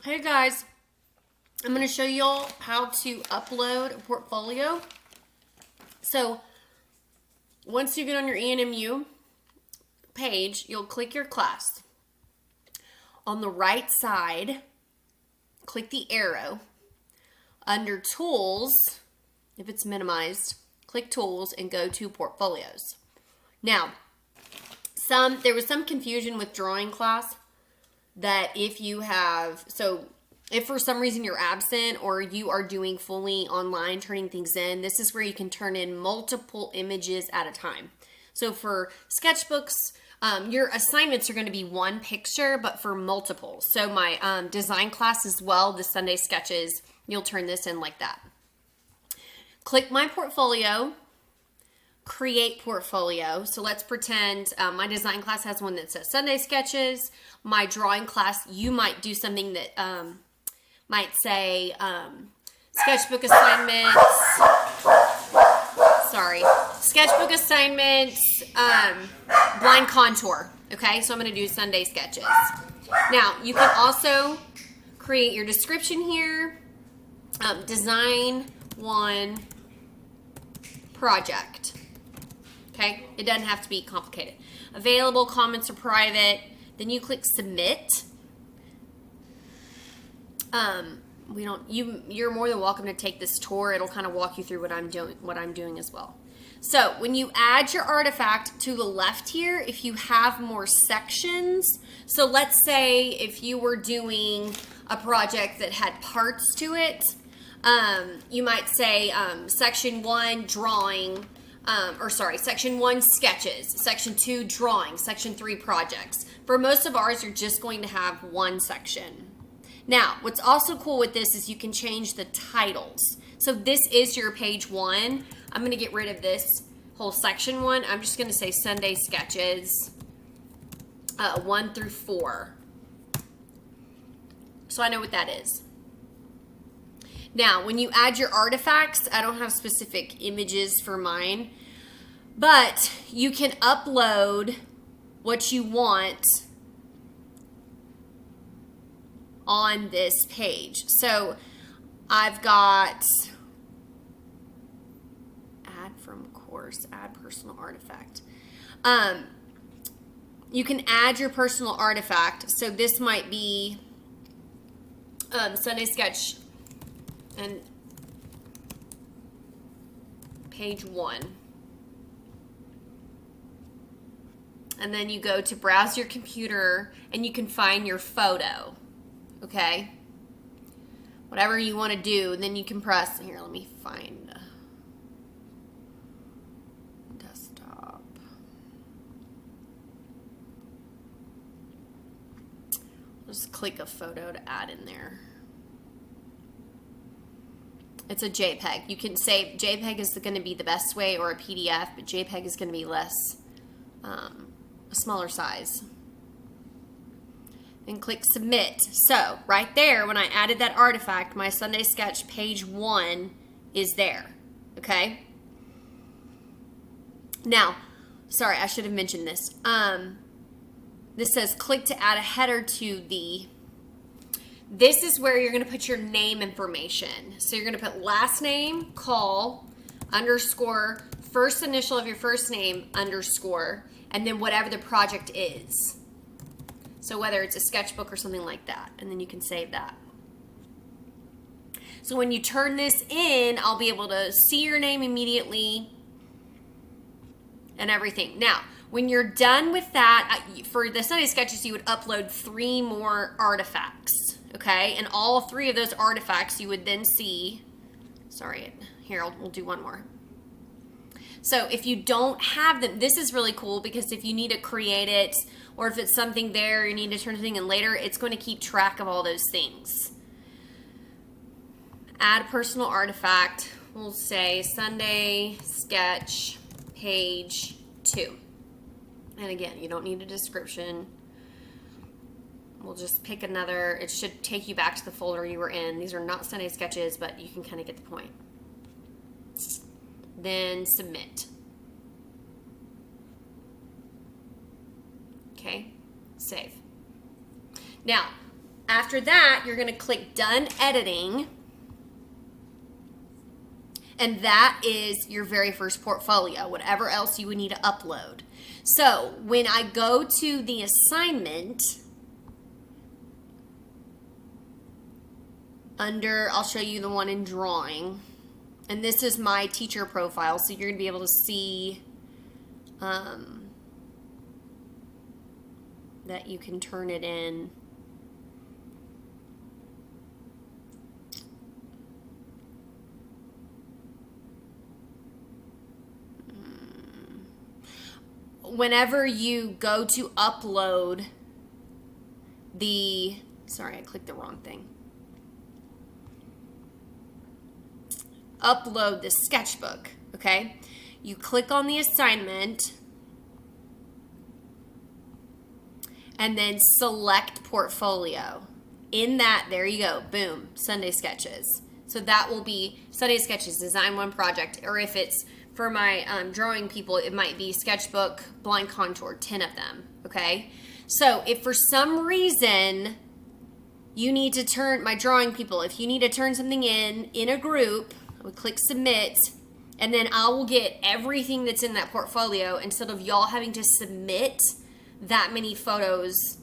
Hey guys, I'm going to show y'all how to upload a portfolio. So once you get on your ENMU page, you'll click your class. On the right side, click the arrow. Under Tools, if it's minimized, click Tools and go to Portfolios. Now, there was some confusion with drawing class that if for some reason you're absent or you are doing fully online, turning things in, this is where you can turn in multiple images at a time. So for sketchbooks, your assignments are going to be one picture, but for multiple. So my design class as well, the Sunday sketches, you'll turn this in like that. Click my portfolio, create portfolio. So let's pretend my design class has one that says Sunday sketches. My drawing class, you might do something that might say sketchbook assignments. Sketchbook assignments, blind contour. Okay, so I'm going to do Sunday sketches. Now, you can also create your description here. Design one project. Okay, it doesn't have to be complicated. Available, comments, or private. Then you click submit. You're more than welcome to take this tour. It'll kind of walk you through what I'm doing as well. So when you add your artifact to the left here, if you have more sections, so let's say if you were doing a project that had parts to it, you might say section 1 drawing, section 1 sketches, section 2 drawing, section 3 projects. For most of ours, you're just going to have one section. Now, what's also cool with this is you can change the titles. So this is your page 1. I'm going to get rid of this whole section 1. I'm just going to say Sunday sketches 1 through 4. So I know what that is. Now, when you add your artifacts, I don't have specific images for mine, but you can upload what you want on this page. So I've got add from course, add personal artifact. You can add your personal artifact. So this might be Sunday sketch and page 1. And then you go to browse your computer and you can find your photo. Okay? Whatever you want to do, and then you can press, here, let me find desktop. Just click a photo to add in there. It's a JPEG. You can say JPEG is going to be the best way, or a PDF, but JPEG is going to be less, a smaller size. And click submit. So right there, when I added that artifact, my Sunday sketch page 1 is there. Okay? Now, sorry, I should have mentioned this. This says click to add a header to the... This is where you're going to put your name information. So you're going to put last name, call, underscore, first initial of your first name, underscore, and then whatever the project is. So whether it's a sketchbook or something like that, and then you can save that. So when you turn this in, I'll be able to see your name immediately and everything. Now, when you're done with that, for the Sunday sketches, you would upload 3 more artifacts, okay? And all 3 of those artifacts you would then see. Sorry, here, we'll do one more. So if you don't have them, this is really cool because if you need to create it, or if it's something there, you need to turn something in later, it's going to keep track of all those things. Add personal artifact. We'll say Sunday sketch page 2. And again, you don't need a description. We'll just pick another. It should take you back to the folder you were in. These are not Sunday sketches, but you can kind of get the point. Then submit. Okay, save. Now, After that, you're going to click Done Editing. And that is your very first portfolio, whatever else you would need to upload. So when I go to the assignment, I'll show you the one in drawing. And this is my teacher profile, so you're going to be able to see that you can turn it in. Whenever you go to upload sorry, I clicked the wrong thing. Upload the sketchbook, okay? You click on the assignment and then select portfolio. In that, there you go, boom, Sunday Sketches. So that will be Sunday Sketches, Design One Project, or if it's for my drawing people, it might be Sketchbook, Blind Contour, 10 of them, okay? So if for some reason you need to turn, my drawing people, if you need to turn something in a group, I would click Submit, and then I will get everything that's in that portfolio instead of y'all having to submit that many photos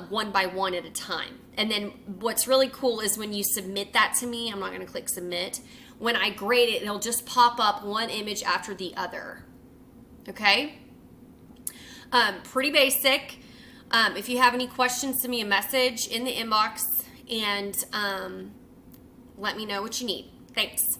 one by one at a time. And then what's really cool is when you submit that to me, I'm not going to click Submit. When I grade it, it'll just pop up one image after the other. Okay? Pretty basic. If you have any questions, send me a message in the inbox and let me know what you need. Thanks.